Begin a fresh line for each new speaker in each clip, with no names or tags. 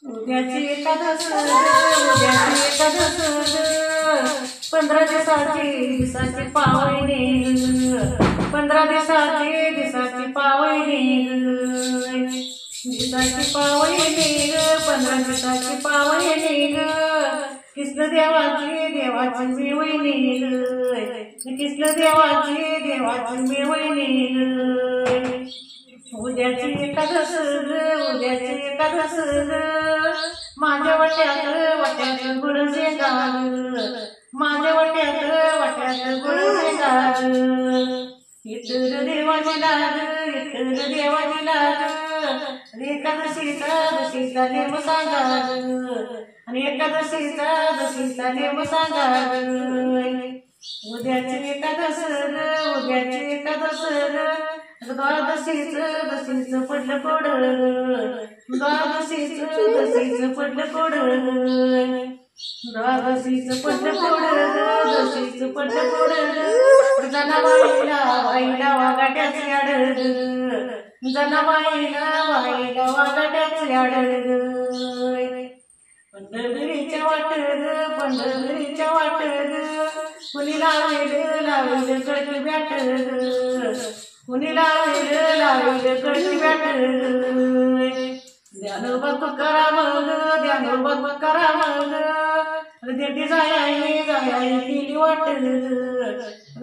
उद्याची एकादश उद्याची एकादश 15 दिवसाची पावणे 15 दिवसाची पावणे दिवसाची पावणे 15 दिवसाची पावणे कृष्ण देवाची मिळवणी कृष्ण देवाची मिळवणी उद्याची एकादश उद्याची एकादश माझ्या वाट्यात गुळ शेंगार माझ्या वाट्यात गुळ शेंगार इतर देवाची लाग एकादशीचा नेम सांगा आणि एकादशीचा नेम सांगा उद्याची एकादश द्वादशीचं पडलं कोड द्वादशीचं पडलं कोड द्वादशीचं पडलं कोड जनाबाईला वागाट्याचे आडळ जनाबाईला वागाट्याचे आडळ पंढरीच्या वाटत कुणी लावेल गळती बॅट कुणी लावेल गळती बॅट ध्यानोबा तुकाराम दिंडी जाय केली वाट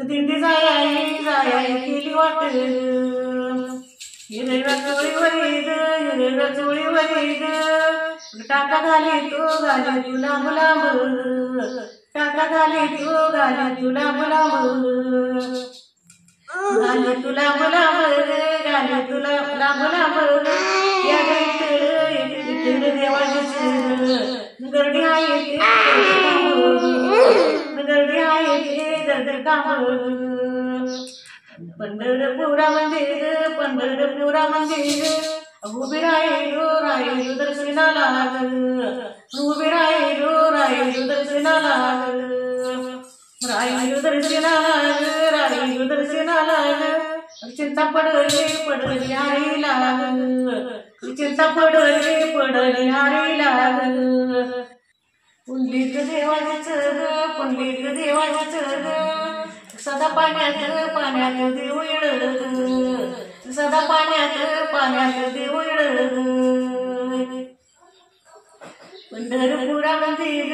दिंडी जाय केली वाट हिरव्या चोळीवर टाका घाली तू लांब टाका घाली तू लांब गाली तुला या गर्दी आहे पंढरपुरा मंदिर उभी राहिलो दर्शनाला उभी राहिलो दर्शनाला चिंता पडली हारी लाग पुंडलिक देवाचं सदा पाण्यात देऊळ सदा पाण्यात देऊळ पंढरपुरा मंदिर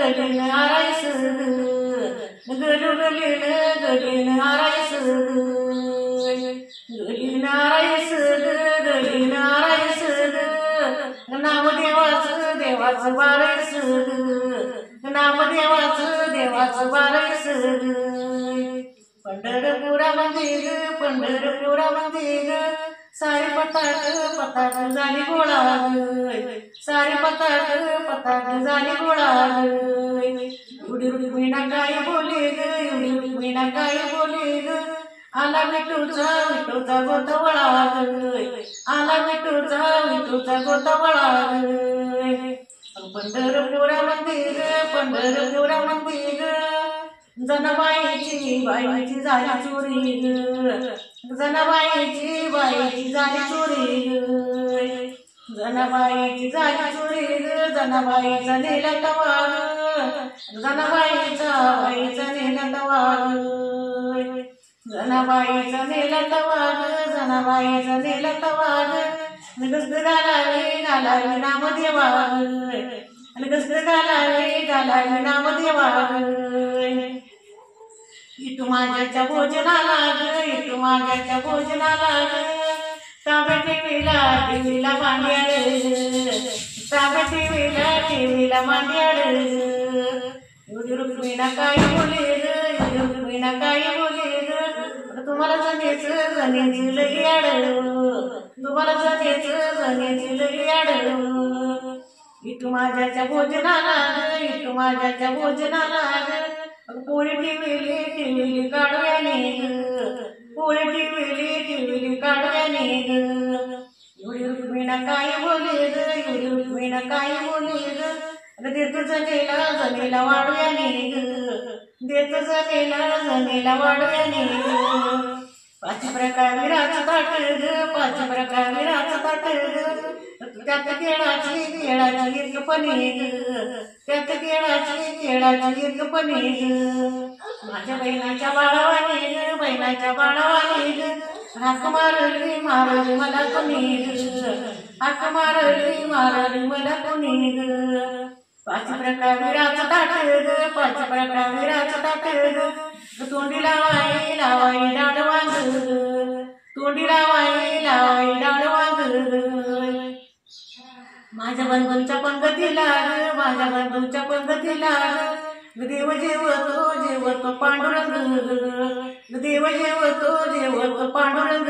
गलून आरायस देवाचं बारस पंढरपुरा मंदिर सारी पताक झाली गोळा सारी पताक झाली गोळा एवढी रुक्मिणा काय बोले ग आला विठूचा गोतवळा आला विठूचा गोतवळा पंढरपुरा मंदिर जनाबाईची झाली चोरी जनाबाईची झाली चोरी जनाबाईचा नेला तवा जनाबाईचा नेला तवा घालावी नामदेवा नामदेवा इटू माझ्याच्या भोजनाला तांब्या टीव्हीला मांड्याळ एवढी रुक्मिणा काय बोले तुम्हाला जनेची लई आड इटू माझ्याच्या भोजनाला पोळी टिवली काढव्याने एवढी रुक्मिणा काय बोले ग देतो जनेला वाढव्याने पाच प्रकार विराचं ताट पाच प्रकार विराचं ताट त्यात केळाची एक पनीर त्यात केळाची एक पनीर माझ्या बहिणाच्या बाळावानी हाक मारली मला कोणी हाक मारली मला कोणी पाच प्रकार विराचं ताट तोंडी लावाई डाळ वांग तोंडी लावाई डाळ वांग माझ्या बंधूंच्या पंगतीला देव जेवतो पांडुरंग देव जेवतो पांडुरंग